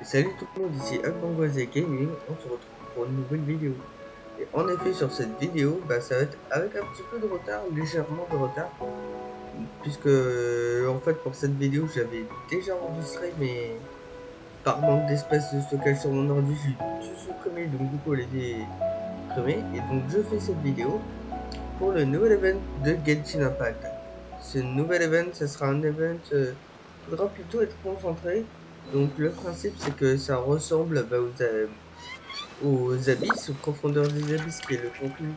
Salut tout le monde, ici Akbangoise Gaming, on se retrouve pour une nouvelle vidéo. Et en effet sur cette vidéo, ça va être avec un petit peu de retard, légèrement de retard. Puisque en fait pour cette vidéo j'avais déjà enregistré mais par manque d'espace de stockage sur mon ordi j'ai tout supprimé, donc du coup elle était supprimée. Et donc je fais cette vidéo pour le nouvel event de Genshin Impact. Ce nouvel event, ça sera un event qui faudra plutôt être concentré. Donc le principe c'est que ça ressemble aux abysses, aux profondeurs des abysses, qui est le contenu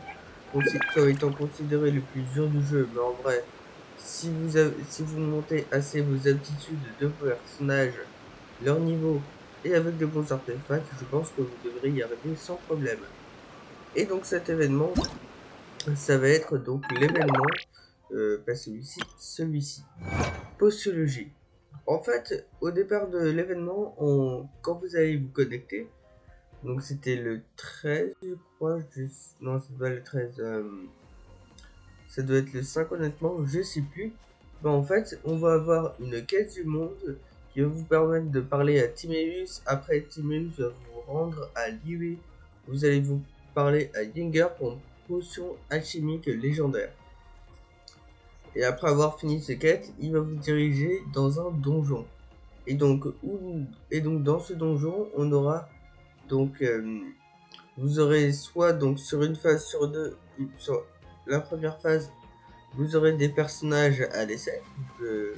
comme étant considéré le plus dur du jeu. Mais en vrai, si vous montez assez vos aptitudes de personnage, leur niveau et avec de bons artefacts, je pense que vous devrez y arriver sans problème. Et donc cet événement, ça va être donc l'événement, celui-ci. Postologie. En fait, au départ de l'événement, quand vous allez vous connecter, donc c'était le 13, je crois, non, c'est pas le 13, ça doit être le 5 honnêtement, je sais plus. En fait, on va avoir une quête du monde qui va vous permettre de parler à Timéus. Après, Timéus va vous rendre à Liyue. Vous allez vous parler à Yinger pour une potion alchimique légendaire. Et après avoir fini cette quête, il va vous diriger dans un donjon. Et donc dans ce donjon, on aura donc vous aurez soit donc sur une phase sur deux, sur la première phase, vous aurez des personnages à l'essai. Je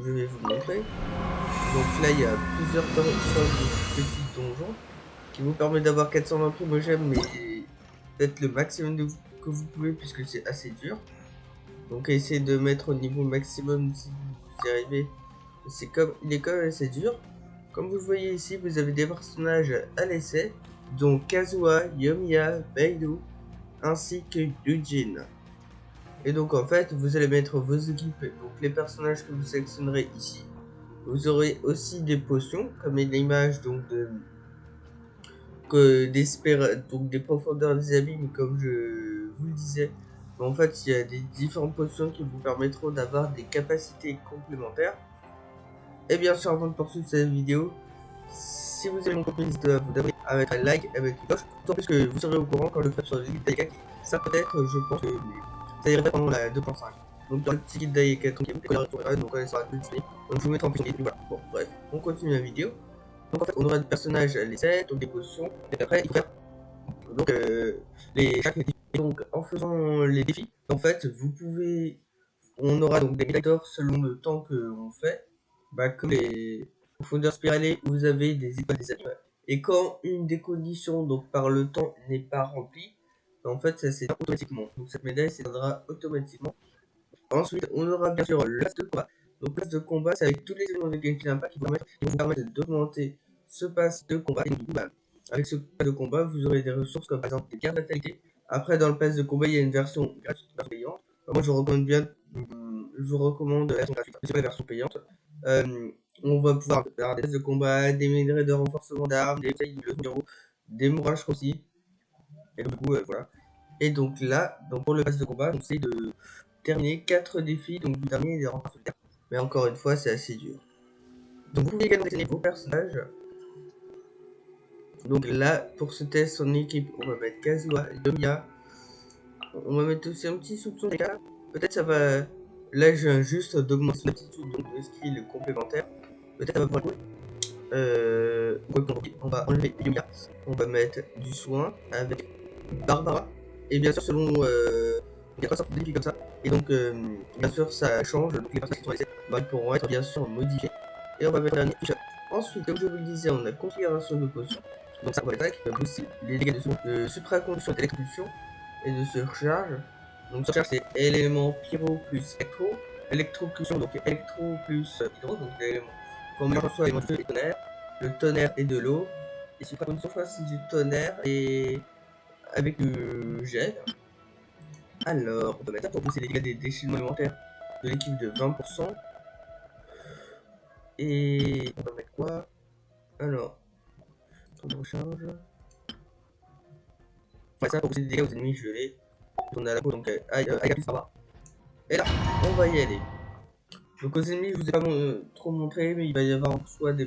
vais vous montrer. Donc là, il y a plusieurs sortes de petits donjons qui vous permettent d'avoir 420 primogèmes, mais faites le maximum que vous pouvez puisque c'est assez dur. Donc essayez de mettre au niveau maximum si vous y arrivez. Il est quand même assez dur. Comme vous le voyez ici, vous avez des personnages à l'essai, dont Kazuha, Yomiya, Beidou, ainsi que Yujin. Et donc en fait, vous allez mettre vos équipes, donc les personnages que vous sélectionnerez ici. Vous aurez aussi des potions, comme l'image donc donc des profondeurs des abîmes, comme je vous le disais. Mais en fait, il y a des différentes potions qui vous permettront d'avoir des capacités complémentaires. Et bien sûr, avant de poursuivre cette vidéo, si vous aimez mon contenu, n'hésitez pas à vous abonner, à mettre un like avec une cloche, d'autant plus que vous serez au courant quand je le ferai sur le guide d'Ayaka. Ça peut-être, je pense que ça irait pendant la 2.5. Donc dans le petit guide d'Ayaka, donc on sera disponible. Donc je vous mettrai en plus et voilà. Bon, bref, on continue la vidéo. Donc en fait, on aura des personnages à l'essai, donc des potions, et après il faut faire donc chaque défi. Et donc en faisant les défis, en fait, on aura donc des médailles d'or selon le temps qu'on fait, comme les profondeurs spiralées où vous avez des étoiles des animaux. Et quand une des conditions, donc par le temps, n'est pas remplie, en fait ça s'éteint automatiquement. Donc cette médaille s'éteindra automatiquement. Ensuite, on aura bien sûr le pass de combat. Donc pass de combat, c'est avec tous les éléments de Genshin Impact qui vous permettent d'augmenter ce pass de combat. Et du coup, avec ce pass de combat, vous aurez des ressources comme par exemple des cartes fatalité. Après, dans le pass de combat, il y a une version gratuite, payante. Moi, je vous recommande la version gratuite, c'est pas la version payante. On va pouvoir faire des passes de combat, des minerais de renforcement d'armes, des bouteilles de bureau, des mourages aussi. Et du coup, voilà. Et donc là, pour le pass de combat, on essaie de terminer 4 défis, donc vous terminez les remparts solitaires. Mais encore une fois, c'est assez dur. Donc vous pouvez également sélectionner vos personnages. Donc là, pour ce test en équipe, on va mettre Kazuha, Yomiya. On va mettre aussi un petit soupçon des cas. Peut-être ça va... Là, je viens juste d'augmenter son aptitude, donc de skill complémentaire. Peut-être ça va pouvoir cool. On va enlever Yomiya. On va mettre du soin avec Barbara. Et bien sûr, selon... il y a 3 sortes de défis comme ça. Et donc, bien sûr, ça change. Donc les personnages qui sont laissés pourront être bien sûr modifiés. Et on va mettre un dernier push-up. Ensuite, comme je vous le disais, on a configuration de potion. Donc ça va être avec aussi les dégâts de supraconduction, d'électrocution et de surcharge. Donc surcharge c'est élément pyro plus électro. Électrocution donc électro plus hydro, donc l'élément. Quand on soit élément de feu et tonnerre. Le tonnerre et de l'eau. Et supraconduction fois c'est du tonnerre et avec du gel. Alors, on peut mettre ça pour pousser les dégâts des déchets alimentaires de l'équipe de 20%. Et on va mettre quoi? Alors, on recharge. Enfin, ça pour pousser des dégâts aux ennemis gelés. On a la peau, donc Agapi ça va. Et là, on va y aller. Donc aux ennemis, je vous ai pas trop montré, mais il va y avoir soit des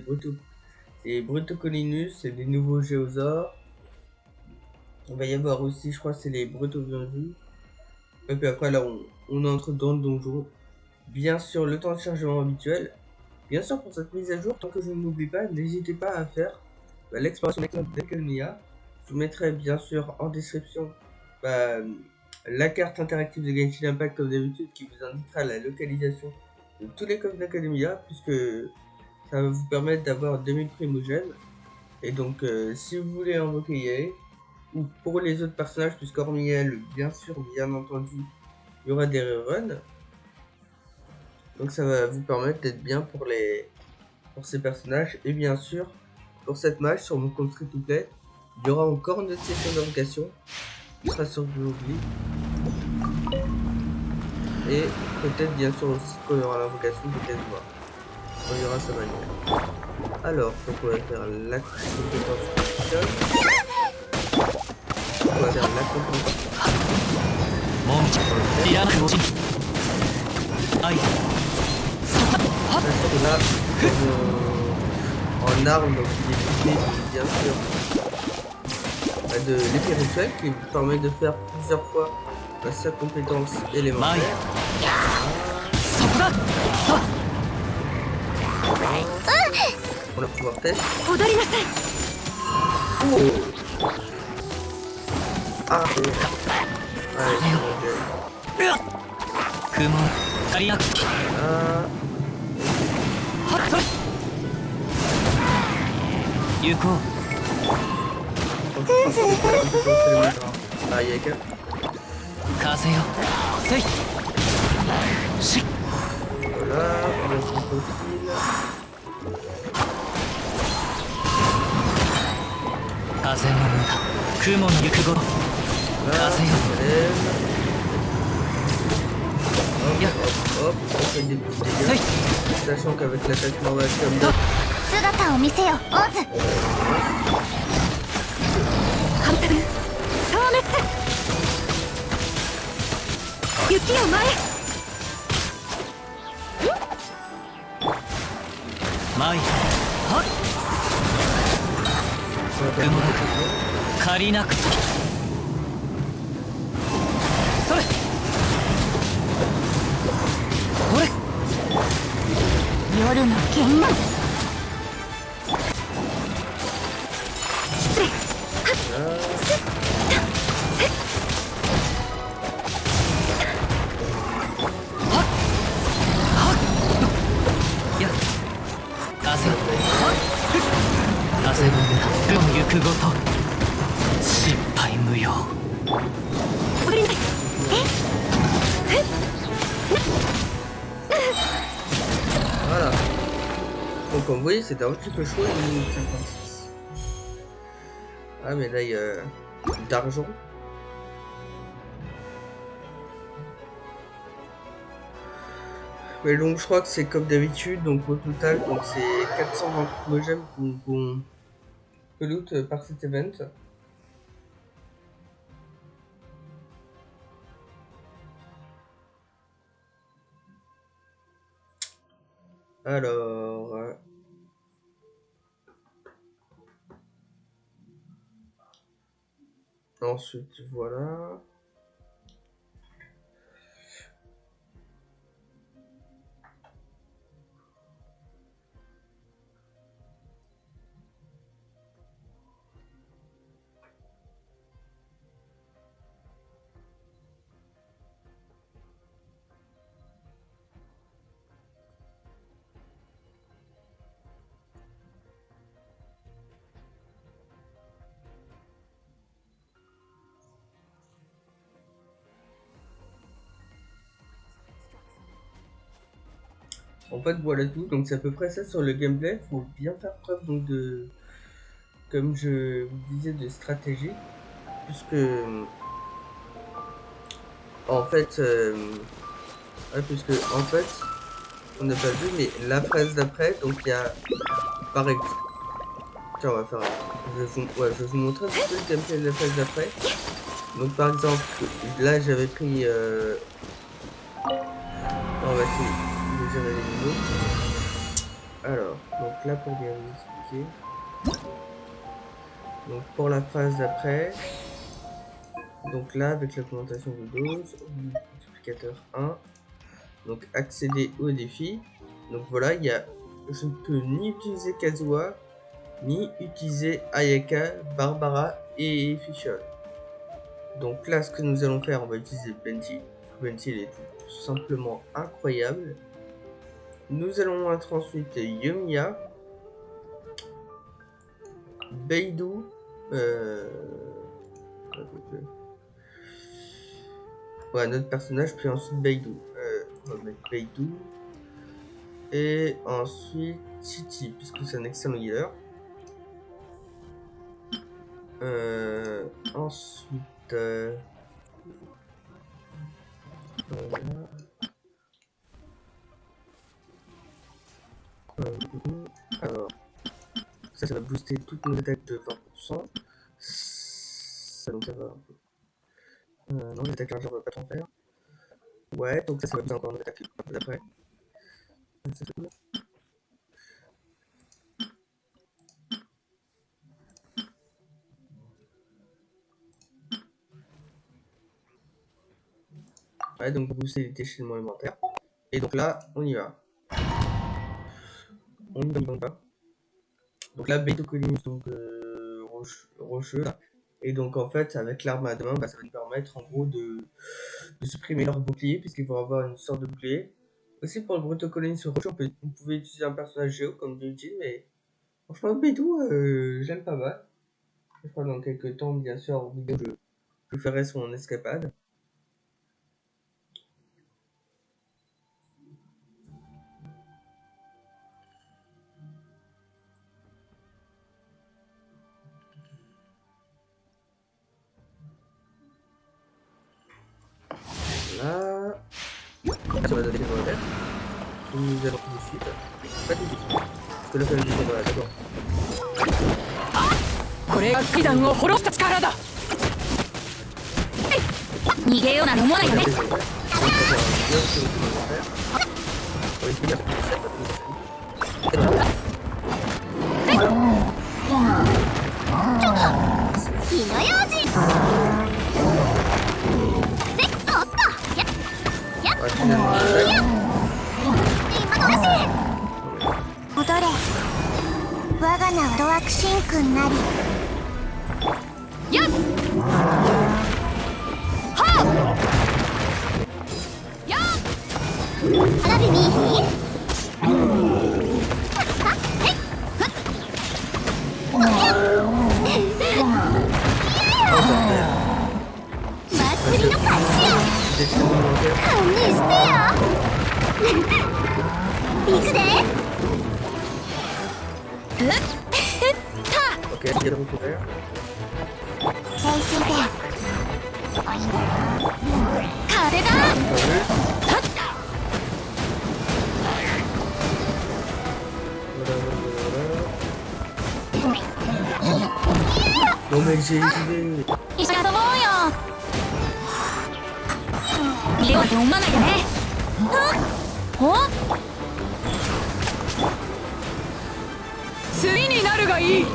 et Brutocolinus et des nouveaux géosaures. Il va y avoir aussi, je crois, c'est les Brutoviandus. Et puis après, là, on entre dans le donjon. Bien sûr, le temps de chargement habituel. Bien sûr, pour cette mise à jour, tant que je ne l'oublie pas, n'hésitez pas à faire l'exploration d'Academia. Je vous mettrai bien sûr en description la carte interactive de Genshin Impact comme d'habitude qui vous indiquera la localisation de tous les coffres d'Academia, puisque ça va vous permettre d'avoir 2000 primogènes. Et donc, si vous voulez invoquer Yae, ou pour les autres personnages, puisqu'hormis elle, bien sûr, bien entendu, il y aura des reruns. Donc ça va vous permettre d'être bien pour ces personnages. Et bien sûr, pour cette match sur mon compte free to play, il y aura encore une autre session d'invocation. Je serai sûr que je l'oublie. Et peut-être bien sûr aussi quand il y aura l'invocation de Keswa. Quand il y aura sa manière. Alors, donc on va faire la compétence spéciale. On va faire la compétence. Là, en arme, donc il est équipé bien sûr de l'épée rituelle qui vous permet de faire plusieurs fois sa compétence élémentaire. On va pouvoir tester. Oh. Ah, Hop, on fait des petits dégâts. Sachant qu'avec l'attaque normale comme d'hab. Voilà. Donc comme vous voyez, c'était un petit peu chaud les minutes 56. Ah mais là il y a d'argent. Mais donc je crois que c'est comme d'habitude, donc au total donc c'est 420 primogènes qu'on loot par cet event. Alors ensuite voilà. En fait voilà tout, donc c'est à peu près ça sur le gameplay. Faut bien faire preuve donc de, comme je vous disais, de stratégie, puisque en fait on n'a pas vu, mais la phrase d'après, donc il y a par exemple, tiens on va faire, je vais vous montrer un petit peu le gameplay de la phrase d'après. Donc par exemple là j'avais pris on va essayer de gérer les niveaux. Alors donc là pour bien vous expliquer, Donc pour la phase d'après, donc là avec l'augmentation de dose, multiplicateur 1, donc accéder au défi. Donc voilà, je ne peux ni utiliser Kazuha, ni utiliser Ayaka, Barbara et Fischl. Donc là, ce que nous allons faire, on va utiliser Benji. Benji, il est tout simplement incroyable. Nous allons mettre ensuite Yomiya, Beidou, ouais, notre personnage, puis ensuite Beidou. On va mettre Beidou. Et ensuite Chichi, puisque c'est un excellent healer. Ensuite... alors, ça va booster toutes nos attaques de 20%. Ça donc ça va un peu. Non, les attaques largeur, on va pas trop en faire. Ouais, donc ça va booster encore nos attaques d'après. C'est cool. Ouais, donc booster les déchaînements élémentaires. Et donc là, on y va. On y va. Donc là, Beidou Colinus, donc rocheux. Là. Et donc en fait, avec l'arme à deux mains, ça va nous permettre en gros de supprimer leur bouclier, puisqu'il faut avoir une sorte de bouclier. Aussi pour le Brutocolinus rocheux, on pouvait utiliser un personnage géo comme Eugene, mais franchement, Beidou, j'aime pas mal. Je crois que dans quelques temps, bien sûr, en vidéo, je ferai son escapade. Là, ça va donner des volontaires. Nous allons tout de suite. Pas tout de suite. Parce que là, ça va dire voilà, d'abord. これが火山を滅ぼした力だ。逃げようなどもないよね。火の用心。踊れ我が名はドワクシン君なりやっはっやっ花火見いひ祭りの勝ちよ堪忍してよ行くでOk, il y a le recouvert. 先生で風だ。 Non mais j'ai idée. 一緒に遊ぼうよ。家は読まないでね。お？次になるがいい。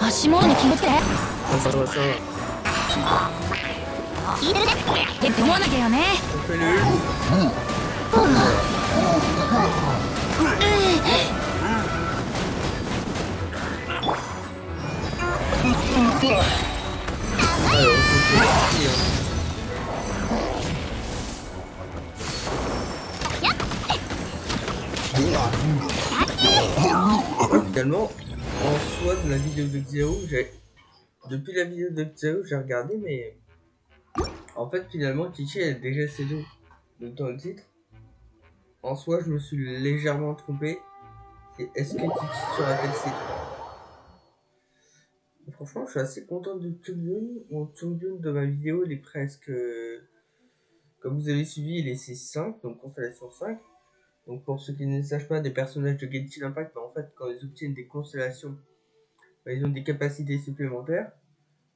足元に気をつけて。そうそう。でどうなきゃよね。Finalement, en soi, de la vidéo de Xiao, depuis la vidéo de Xiao, j'ai regardé, mais en fait, finalement, Chichi elle est déjà C2. Donc, dans le titre, en soi, je me suis légèrement trompé. C'est est-ce que Chichi sera-t-elle C2? Franchement, je suis assez content de Chungyun. Mon Chungyun de ma vidéo, il est presque. Comme vous avez suivi, il est C5, donc constellation 5. Donc, pour ceux qui ne sachent pas, des personnages de Genshin Impact, en fait, quand ils obtiennent des constellations, ils ont des capacités supplémentaires.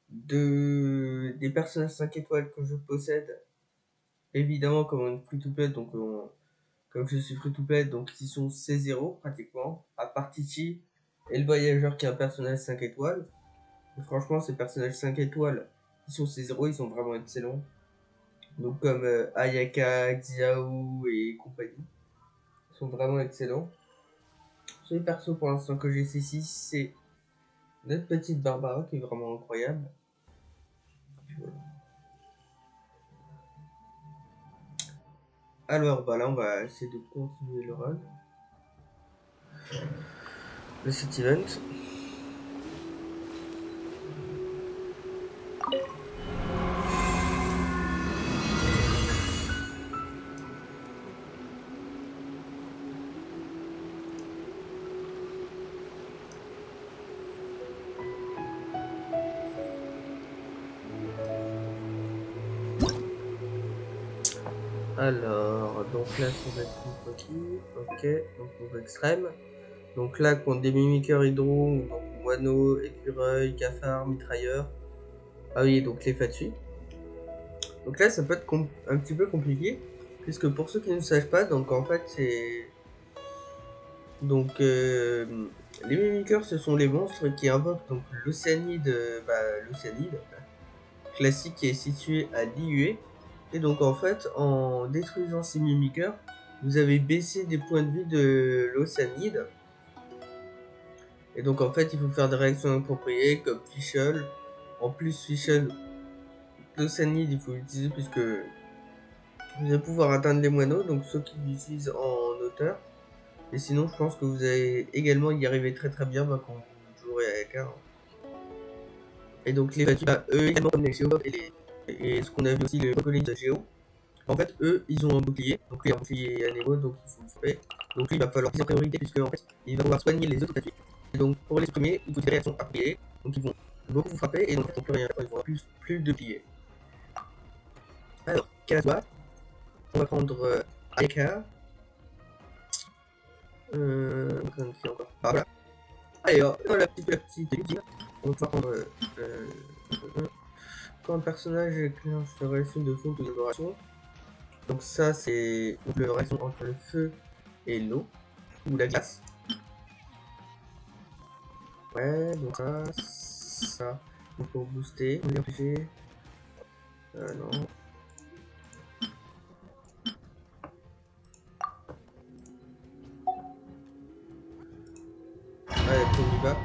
Des personnages 5 étoiles que je possède, évidemment, comme on est free-to-play, donc comme je suis free-to-play, donc ils sont C0 pratiquement, à part Chichi et le voyageur qui est un personnage 5 étoiles. Et franchement, ces personnages 5 étoiles, ils sont C0, ils sont vraiment excellents. Donc comme Ayaka, Xiao et compagnie, ils sont vraiment excellents. Sur les persos pour l'instant que j'ai C6, c'est notre petite Barbara qui est vraiment incroyable. Voilà. Alors bah là on va essayer de continuer le run de cet event. Alors, donc là, ça va être une coquille. Ok, donc move extrême. Donc là, contre des mimiqueurs hydro, donc moineau, écureuil, cafard, mitrailleur. Ah oui, donc les fatui. Donc là, ça peut être un petit peu compliqué. Puisque pour ceux qui ne savent pas, donc en fait, c'est. Donc, les mimiqueurs, ce sont les monstres qui invoquent donc l'océanide, classique qui est situé à 10 UE. Et donc en fait, en détruisant ces mimiqueurs, vous avez baissé des points de vie de l'océanide. Et donc en fait, il faut faire des réactions appropriées comme Fischl. En plus, Fischl, l'océanide, il faut l'utiliser puisque vous allez pouvoir atteindre les moineaux, donc ceux qui l'utilisent en hauteur. Et sinon, je pense que vous allez également y arriver très très bien quand vous jouerez avec un. Et donc les battus, eux également comme les géos et ce qu'on a vu aussi les colis de géo. En fait, eux, ils ont un bouclier, donc lui, un bouclier à niveau, donc il faut le frapper. Donc lui, il va falloir viser en priorité, puisque en fait, il va pouvoir soigner les autres battus. Et donc, pour les supprimer, il faut des réactions appropriées, donc ils vont beaucoup vous frapper, et donc ils vont plus rien faire, ils vont avoir plus de billets. Alors, Kalaswa, on va prendre Ayaka. Encore. Ah, voilà. Allez, alors, dans la petite ultime, on va prendre quand un personnage éclairage la relation de fonte ou d'adoration. Donc ça c'est la relation entre le feu et l'eau ou la glace. Ouais, donc ça. Donc pour booster, on va empêcher. Non. Allez, on y va.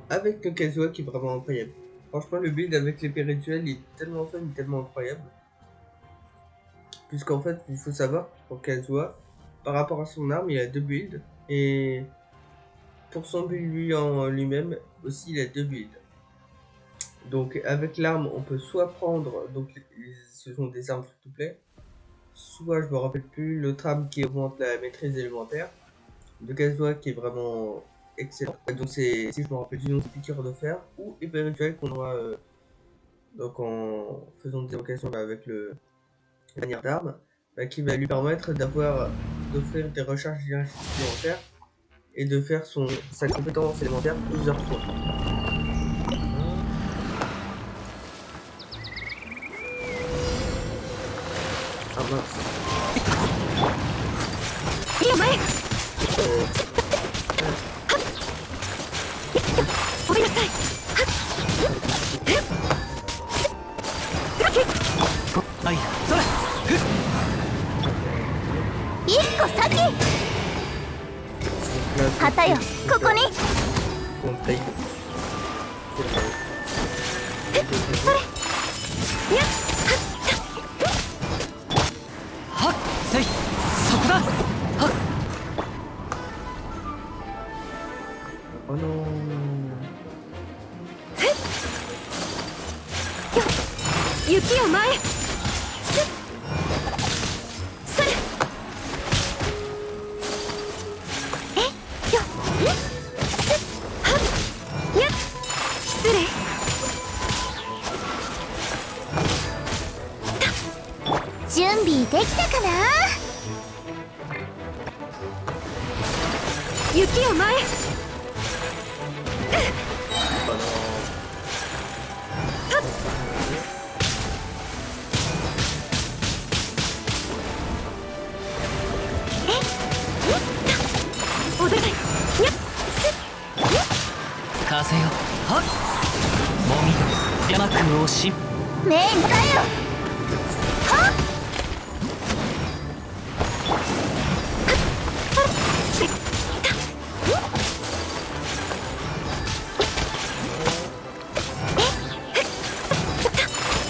Avec le Kazuha qui est vraiment incroyable. Franchement, le build avec l'épée rituelle il est tellement fun, tellement incroyable. Puisqu'en fait, il faut savoir, pour Kazuha, par rapport à son arme, il a deux builds. Et pour son build lui en lui-même, aussi il a deux builds. Donc avec l'arme, on peut soit prendre, donc ce sont des armes free-to-play, soit, je me rappelle plus, l'autre arme qui augmente la maîtrise élémentaire, de Kazuha qui est vraiment excellent. Donc c'est, si je me rappelle du nom, c'est piqûre de fer, ou épée rituelle qu'on aura donc en faisant des invocations avec le manière d'arme, qui va lui permettre d'offrir des recharges supplémentaires et de faire sa compétence élémentaire plusieurs fois. Ah mince. Oh non. Yuki au mai.準備できたかな。雪を前。踊りたい。風よはっもみ山空をしメインだよ。はっ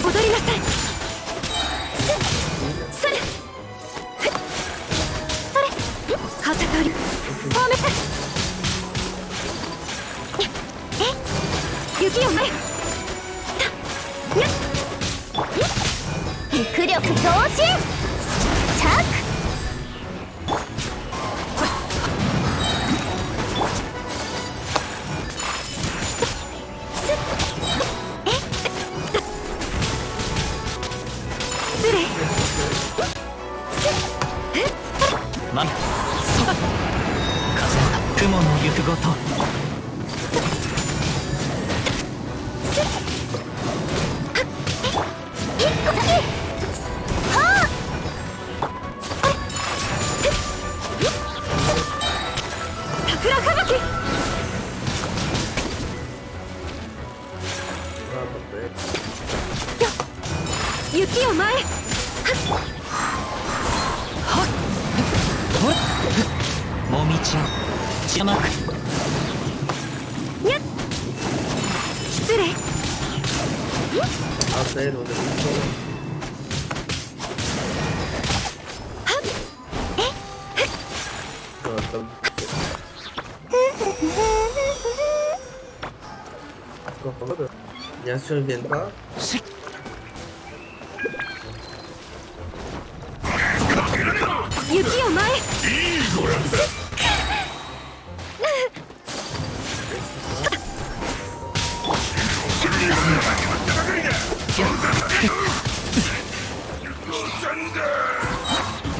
踊りなさい。それはせたり褒めて雪を前。迫力同時。チャック。失礼。まそ風雲の行くごと一個先。はあ。桜吹雪。雪を前。もみちゃん山空にゃっ失礼。Ah, ça y est, on a plus de temps. bien sûr, ils viennent pas. 雪を前。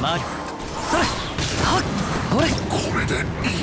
まいそれはっほれこれでいい。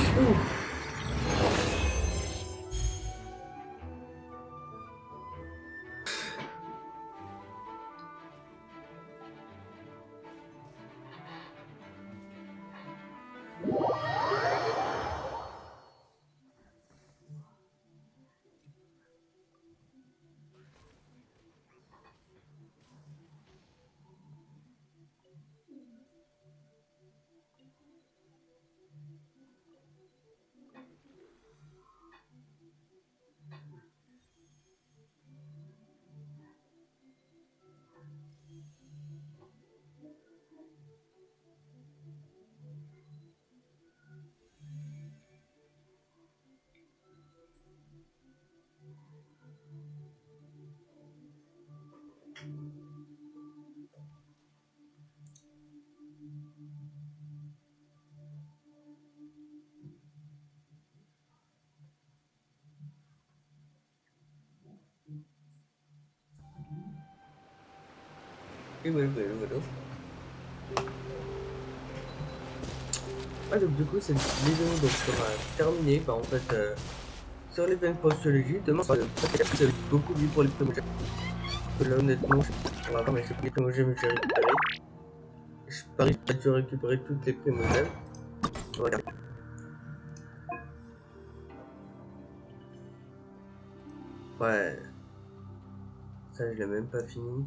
Et voilà. Ah, donc du coup cette vidéo donc sera terminée. Bah en fait sur l'event postologie, demain ça va être beaucoup mieux pour les primogènes. Là honnêtement on va voir mais c'est les primogènes que j'ai récupéré. Je parie que j'ai dû récupérer toutes les primogènes. Voilà. Ouais. Ça je l'ai même pas fini.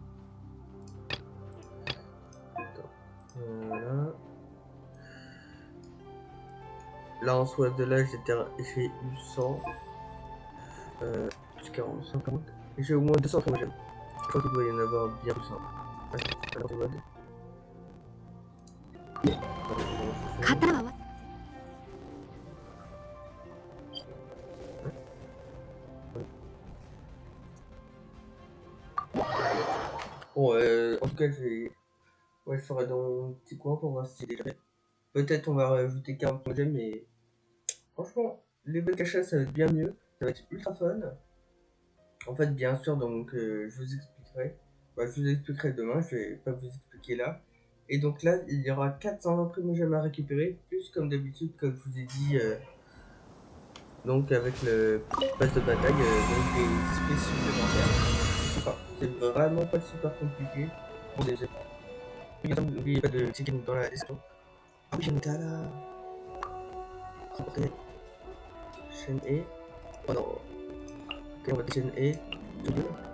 Attends. Voilà. Là en soi de là j'ai eu 100. Plus 40, 140. Et j'ai au moins 200 primogènes. Je crois qu'il doit y en avoir bien plus. Alors, cas, ouais, je ferai dans mon petit coin pour voir si j'ai déjà fait. Peut-être on va rajouter 40 projets, mais franchement, les bonnes cachettes, ça va être bien mieux. Ça va être ultra fun. En fait, bien sûr, donc je vous expliquerai. Bah, je vous expliquerai demain, je vais pas vous expliquer là. Et donc là, il y aura 420 primogemmes à récupérer, plus comme d'habitude, comme je vous ai dit, donc avec le pass de bataille, donc des espèces supplémentaires. Enfin, c'est vraiment pas super compliqué. Bon, n'oubliez pas de checker dans la description. Ah oui, j'en étais à la... Remporter chaîne E. Oh non. Ok, on va chaîne E. Tout bien.